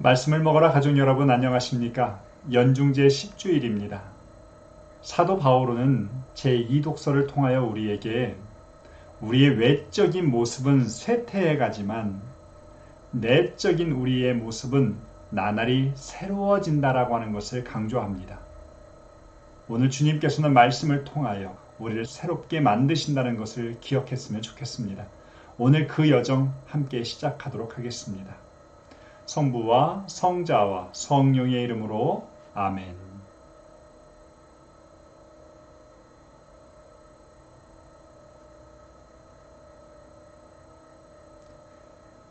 말씀을 먹으라 가족 여러분 안녕하십니까? 연중제 10주일입니다. 사도 바오로는 제2독서를 통하여 우리에게 우리의 외적인 모습은 쇠퇴해 가지만 내적인 우리의 모습은 나날이 새로워진다라고 하는 것을 강조합니다. 오늘 주님께서는 말씀을 통하여 우리를 새롭게 만드신다는 것을 기억했으면 좋겠습니다. 오늘 그 여정 함께 시작하도록 하겠습니다. 성부와 성자와 성령의 이름으로 아멘.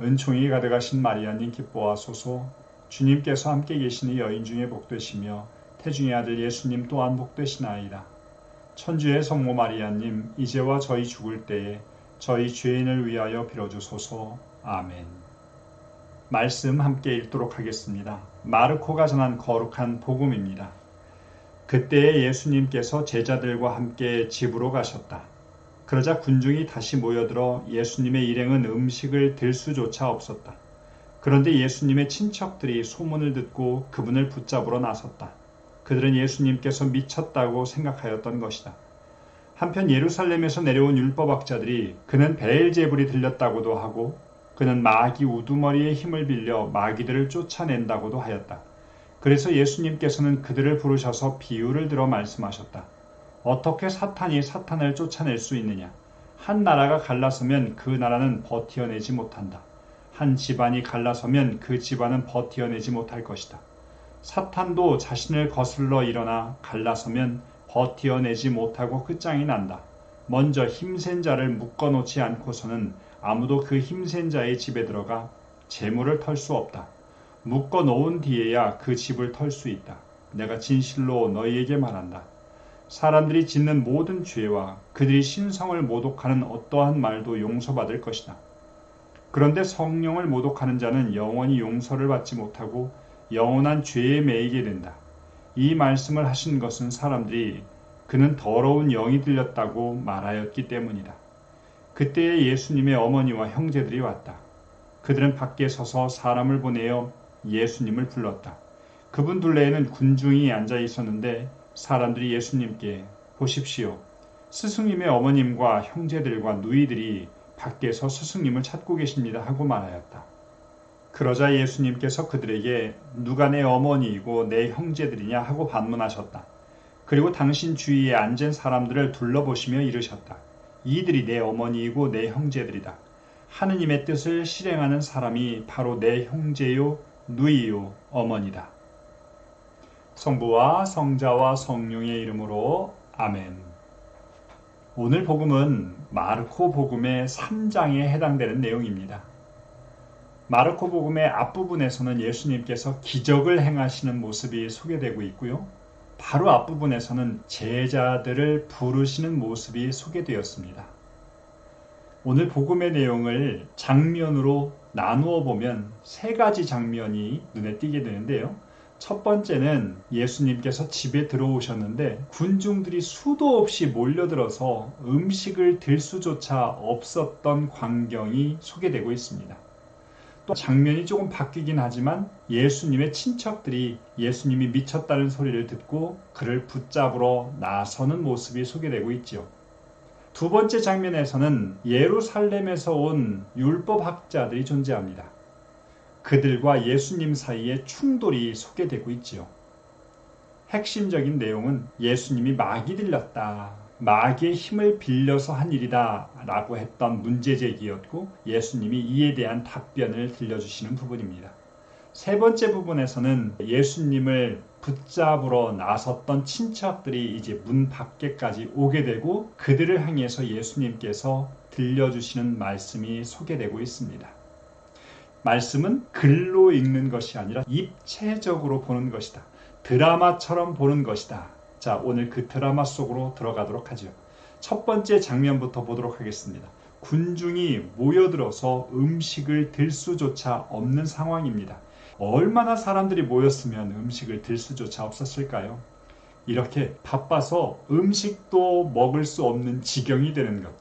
은총이 가득하신 마리아님 기뻐하소서. 주님께서 함께 계시니 여인 중에 복되시며 태중의 아들 예수님 또한 복되시나이다. 천주의 성모 마리아님 이제와 저희 죽을 때에 저희 죄인을 위하여 빌어주소서. 아멘. 말씀 함께 읽도록 하겠습니다. 마르코가 전한 거룩한 복음입니다. 그때에 예수님께서 제자들과 함께 집으로 가셨다. 그러자 군중이 다시 모여들어 예수님의 일행은 음식을 들 수조차 없었다. 그런데 예수님의 친척들이 소문을 듣고 그분을 붙잡으러 나섰다. 그들은 예수님께서 미쳤다고 생각하였던 것이다. 한편 예루살렘에서 내려온 율법학자들이 그는 베엘제불이 들렸다고도 하고 그는 마귀 우두머리의 힘을 빌려 마귀들을 쫓아낸다고도 하였다. 그래서 예수님께서는 그들을 부르셔서 비유를 들어 말씀하셨다. 어떻게 사탄이 사탄을 쫓아낼 수 있느냐? 한 나라가 갈라서면 그 나라는 버티어내지 못한다. 한 집안이 갈라서면 그 집안은 버티어내지 못할 것이다. 사탄도 자신을 거슬러 일어나 갈라서면 버티어내지 못하고 끝장이 난다. 먼저 힘센 자를 묶어놓지 않고서는 아무도 그 힘센 자의 집에 들어가 재물을 털 수 없다. 묶어 놓은 뒤에야 그 집을 털 수 있다. 내가 진실로 너희에게 말한다. 사람들이 짓는 모든 죄와 그들이 신성을 모독하는 어떠한 말도 용서받을 것이다. 그런데 성령을 모독하는 자는 영원히 용서를 받지 못하고 영원한 죄에 매이게 된다. 이 말씀을 하신 것은 사람들이 그는 더러운 영이 들렸다고 말하였기 때문이다. 그때에 예수님의 어머니와 형제들이 왔다. 그들은 밖에 서서 사람을 보내어 예수님을 불렀다. 그분 둘레에는 군중이 앉아 있었는데 사람들이 예수님께 보십시오. 스승님의 어머님과 형제들과 누이들이 밖에서 스승님을 찾고 계십니다 하고 말하였다. 그러자 예수님께서 그들에게 누가 내 어머니이고 내 형제들이냐 하고 반문하셨다. 그리고 당신 주위에 앉은 사람들을 둘러보시며 이르셨다. 이들이 내 어머니이고 내 형제들이다. 하느님의 뜻을 실행하는 사람이 바로 내 형제요, 누이요, 어머니다. 성부와 성자와 성령의 이름으로 아멘. 오늘 복음은 마르코 복음의 3장에 해당되는 내용입니다. 마르코 복음의 앞부분에서는 예수님께서 기적을 행하시는 모습이 소개되고 있고요. 바로 앞부분에서는 제자들을 부르시는 모습이 소개되었습니다. 오늘 복음의 내용을 장면으로 나누어 보면 세 가지 장면이 눈에 띄게 되는데요. 첫 번째는 예수님께서 집에 들어오셨는데 군중들이 수도 없이 몰려들어서 음식을 들 수조차 없었던 광경이 소개되고 있습니다. 또 장면이 조금 바뀌긴 하지만 예수님의 친척들이 예수님이 미쳤다는 소리를 듣고 그를 붙잡으러 나서는 모습이 소개되고 있죠. 두 번째 장면에서는 예루살렘에서 온 율법학자들이 존재합니다. 그들과 예수님 사이에 충돌이 소개되고 있지요. 핵심적인 내용은 예수님이 마귀 들렸다, 마귀의 힘을 빌려서 한 일이다 라고 했던 문제제기였고 예수님이 이에 대한 답변을 들려주시는 부분입니다. 세 번째 부분에서는 예수님을 붙잡으러 나섰던 친척들이 이제 문 밖에까지 오게 되고 그들을 향해서 예수님께서 들려주시는 말씀이 소개되고 있습니다. 말씀은 글로 읽는 것이 아니라 입체적으로 보는 것이다. 드라마처럼 보는 것이다. 자, 오늘 그 드라마 속으로 들어가도록 하죠. 첫 번째 장면부터 보도록 하겠습니다. 군중이 모여들어서 음식을 들 수조차 없는 상황입니다. 얼마나 사람들이 모였으면 음식을 들 수조차 없었을까요? 이렇게 바빠서 음식도 먹을 수 없는 지경이 되는 것.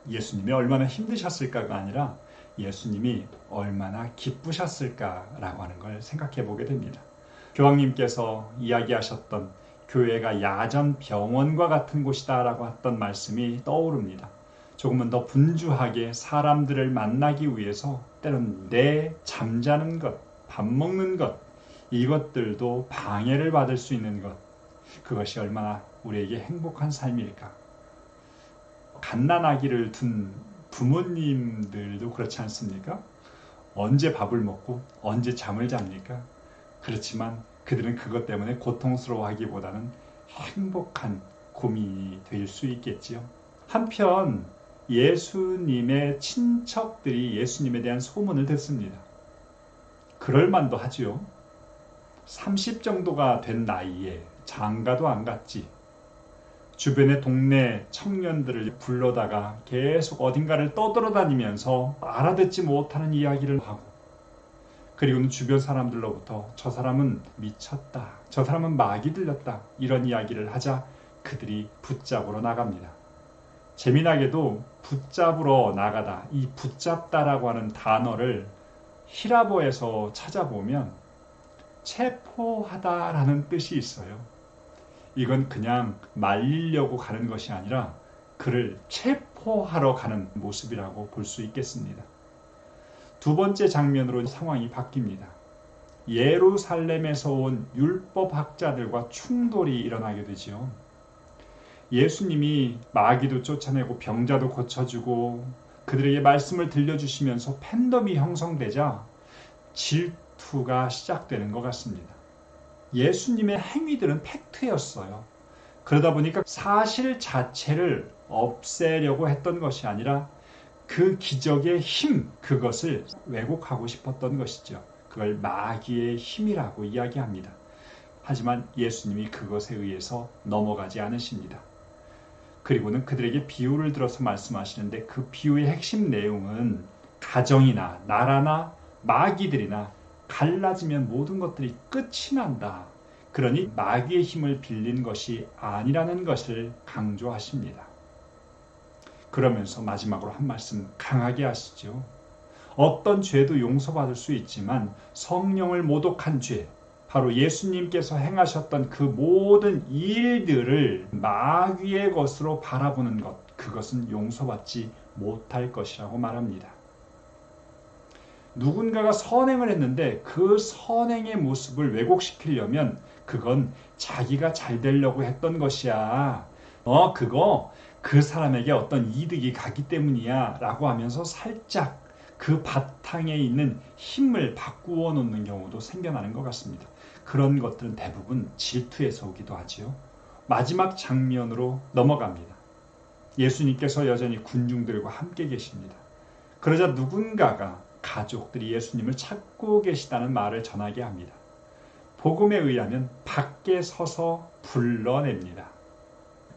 예수님이 얼마나 힘드셨을까가 아니라 예수님이 얼마나 기쁘셨을까라고 하는 걸 생각해 보게 됩니다. 교황님께서 이야기하셨던 교회가 야전 병원과 같은 곳이다라고 했던 말씀이 떠오릅니다. 조금은 더 분주하게 사람들을 만나기 위해서 때론 내 잠자는 것, 밥 먹는 것, 이것들도 방해를 받을 수 있는 것, 그것이 얼마나 우리에게 행복한 삶일까. 갓난아기를 둔 부모님들도 그렇지 않습니까? 언제 밥을 먹고 언제 잠을 잡니까? 그렇지만 그들은 그것 때문에 고통스러워하기보다는 행복한 고민이 될 수 있겠지요. 한편 예수님의 친척들이 예수님에 대한 소문을 듣습니다. 그럴만도 하지요. 30 정도가 된 나이에 장가도 안 갔지. 주변의 동네 청년들을 불러다가 계속 어딘가를 떠돌아다니면서 알아듣지 못하는 이야기를 하고, 그리고는 주변 사람들로부터 저 사람은 미쳤다, 저 사람은 마귀 들렸다, 이런 이야기를 하자 그들이 붙잡으러 나갑니다. 재미나게도 붙잡으러 나가다, 이 붙잡다라고 하는 단어를 히라보에서 찾아보면 체포하다라는 뜻이 있어요. 이건 그냥 말리려고 가는 것이 아니라 그를 체포하러 가는 모습이라고 볼 수 있겠습니다. 두 번째 장면으로 상황이 바뀝니다. 예루살렘에서 온 율법학자들과 충돌이 일어나게 되지요. 예수님이 마귀도 쫓아내고 병자도 고쳐주고 그들에게 말씀을 들려주시면서 팬덤이 형성되자 질투가 시작되는 것 같습니다. 예수님의 행위들은 팩트였어요. 그러다 보니까 사실 자체를 없애려고 했던 것이 아니라 그 기적의 힘, 그것을 왜곡하고 싶었던 것이죠. 그걸 마귀의 힘이라고 이야기합니다. 하지만 예수님이 그것에 의해서 넘어가지 않으십니다. 그리고는 그들에게 비유를 들어서 말씀하시는데 그 비유의 핵심 내용은 가정이나 나라나 마귀들이나 갈라지면 모든 것들이 끝이 난다. 그러니 마귀의 힘을 빌린 것이 아니라는 것을 강조하십니다. 그러면서 마지막으로 한 말씀 강하게 하시죠. 어떤 죄도 용서받을 수 있지만 성령을 모독한 죄, 바로 예수님께서 행하셨던 그 모든 일들을 마귀의 것으로 바라보는 것, 그것은 용서받지 못할 것이라고 말합니다. 누군가가 선행을 했는데 그 선행의 모습을 왜곡시키려면 그건 자기가 잘 되려고 했던 것이야. 그거 그 사람에게 어떤 이득이 가기 때문이야 라고 하면서 살짝 그 바탕에 있는 힘을 바꾸어 놓는 경우도 생겨나는 것 같습니다. 그런 것들은 대부분 질투에서 오기도 하지요. 마지막 장면으로 넘어갑니다. 예수님께서 여전히 군중들과 함께 계십니다. 그러자 누군가가 가족들이 예수님을 찾고 계시다는 말을 전하게 합니다. 복음에 의하면 밖에 서서 불러냅니다.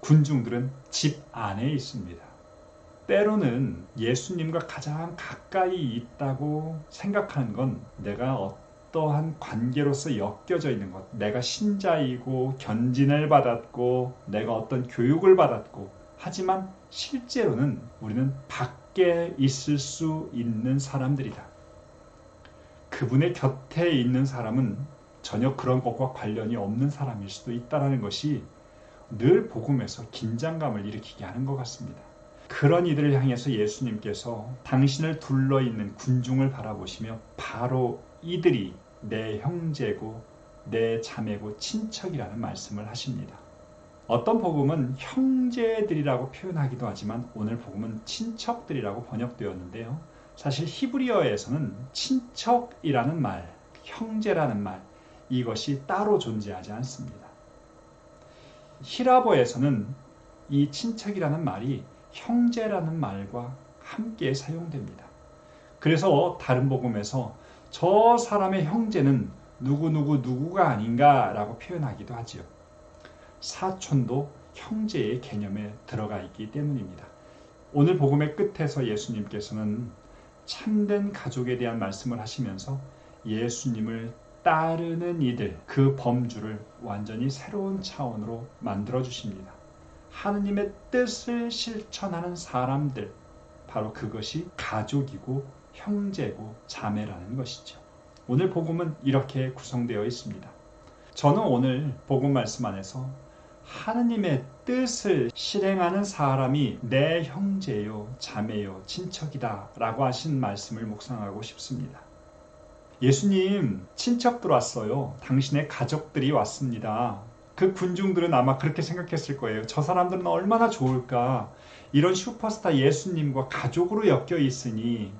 군중들은 집 안에 있습니다. 때로는 예수님과 가장 가까이 있다고 생각하는 건 내가 어떠한 관계로서 엮여져 있는 것, 내가 신자이고 견진을 받았고 내가 어떤 교육을 받았고, 하지만 실제로는 우리는 밖에 있을 수 있는 사람들이다. 그분의 곁에 있는 사람은 전혀 그런 것과 관련이 없는 사람일 수도 있다는 것이 늘 복음에서 긴장감을 일으키게 하는 것 같습니다. 그런 이들을 향해서 예수님께서 당신을 둘러있는 군중을 바라보시며 바로 이들이 내 형제고 내 자매고 친척이라는 말씀을 하십니다. 어떤 복음은 형제들이라고 표현하기도 하지만 오늘 복음은 친척들이라고 번역되었는데요. 사실 히브리어에서는 친척이라는 말, 형제라는 말, 이것이 따로 존재하지 않습니다. 히라보에서는 이 친척이라는 말이 형제라는 말과 함께 사용됩니다. 그래서 다른 복음에서 저 사람의 형제는 누구가 아닌가 라고 표현하기도 하지요. 사촌도 형제의 개념에 들어가 있기 때문입니다. 오늘 복음의 끝에서 예수님께서는 참된 가족에 대한 말씀을 하시면서 예수님을 따르는 이들, 그 범주를 완전히 새로운 차원으로 만들어 주십니다. 하느님의 뜻을 실천하는 사람들, 바로 그것이 가족이고 형제고 자매라는 것이죠. 오늘 복음은 이렇게 구성되어 있습니다. 저는 오늘 복음 말씀 안에서 하느님의 뜻을 실행하는 사람이 내 형제요, 자매요, 친척이다 라고 하신 말씀을 묵상하고 싶습니다. 예수님, 친척들 왔어요. 당신의 가족들이 왔습니다. 그 군중들은 아마 그렇게 생각했을 거예요. 저 사람들은 얼마나 좋을까. 이런 슈퍼스타 예수님과 가족으로 엮여 있으니.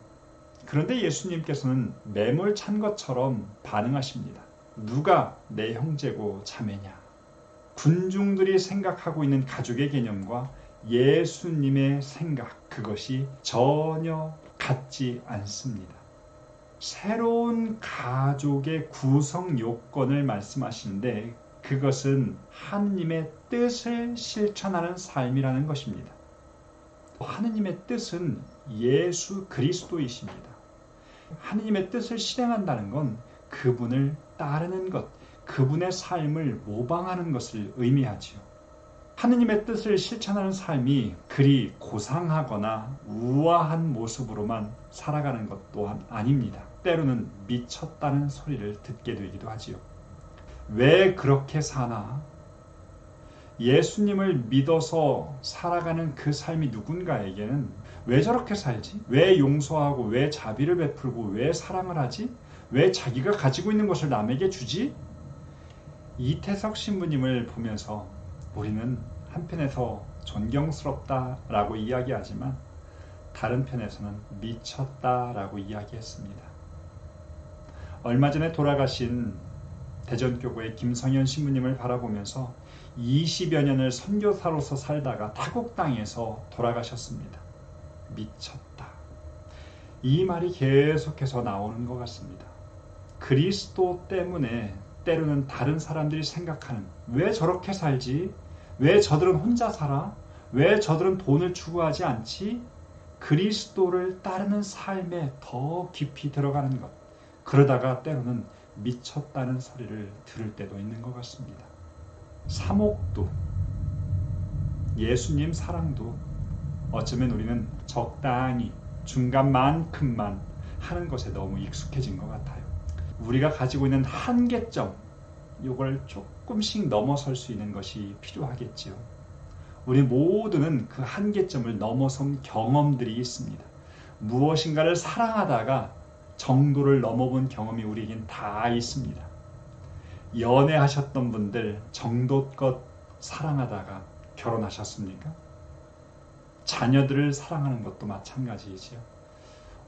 그런데 예수님께서는 매몰찬 것처럼 반응하십니다. 누가 내 형제고 자매냐. 군중들이 생각하고 있는 가족의 개념과 예수님의 생각, 그것이 전혀 같지 않습니다. 새로운 가족의 구성 요건을 말씀하시는데 그것은 하느님의 뜻을 실천하는 삶이라는 것입니다. 하느님의 뜻은 예수 그리스도이십니다. 하느님의 뜻을 실행한다는 건 그분을 따르는 것, 그분의 삶을 모방하는 것을 의미하지요. 하느님의 뜻을 실천하는 삶이 그리 고상하거나 우아한 모습으로만 살아가는 것 또한 아닙니다. 때로는 미쳤다는 소리를 듣게 되기도 하지요. 왜 그렇게 사나? 예수님을 믿어서 살아가는 그 삶이 누군가에게는 왜 저렇게 살지? 왜 용서하고 왜 자비를 베풀고 왜 사랑을 하지? 왜 자기가 가지고 있는 것을 남에게 주지? 이태석 신부님을 보면서 우리는 한편에서 존경스럽다라고 이야기하지만 다른 편에서는 미쳤다라고 이야기했습니다. 얼마 전에 돌아가신 대전교구의 김성현 신부님을 바라보면서 20여 년을 선교사로서 살다가 타국 땅에서 돌아가셨습니다. 미쳤다. 이 말이 계속해서 나오는 것 같습니다. 그리스도 때문에 때로는 다른 사람들이 생각하는 왜 저렇게 살지? 왜 저들은 혼자 살아? 왜 저들은 돈을 추구하지 않지? 그리스도를 따르는 삶에 더 깊이 들어가는 것. 그러다가 때로는 미쳤다는 소리를 들을 때도 있는 것 같습니다. 사목도 예수님 사랑도 어쩌면 우리는 적당히 중간만큼만 하는 것에 너무 익숙해진 것 같아요. 우리가 가지고 있는 한계점, 이걸 조금씩 넘어설 수 있는 것이 필요하겠지요. 우리 모두는 그 한계점을 넘어선 경험들이 있습니다. 무엇인가를 사랑하다가 정도를 넘어본 경험이 우리에겐 다 있습니다. 연애하셨던 분들 정도껏 사랑하다가 결혼하셨습니까? 자녀들을 사랑하는 것도 마찬가지이지요.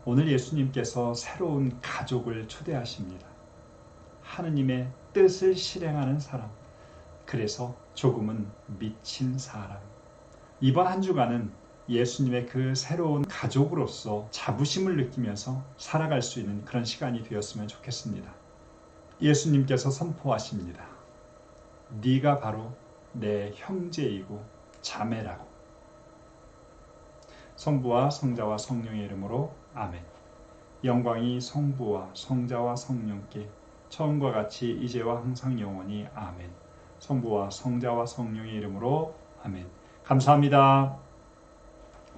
오늘 예수님께서 새로운 가족을 초대하십니다. 하느님의 뜻을 실행하는 사람, 그래서 조금은 미친 사람. 이번 한 주간은 예수님의 그 새로운 가족으로서 자부심을 느끼면서 살아갈 수 있는 그런 시간이 되었으면 좋겠습니다. 예수님께서 선포하십니다. 네가 바로 내 형제이고 자매라고. 성부와 성자와 성령의 이름으로 아멘. 영광이 성부와 성자와 성령께 처음과 같이 이제와 항상 영원히 아멘. 성부와 성자와 성령의 이름으로 아멘. 감사합니다.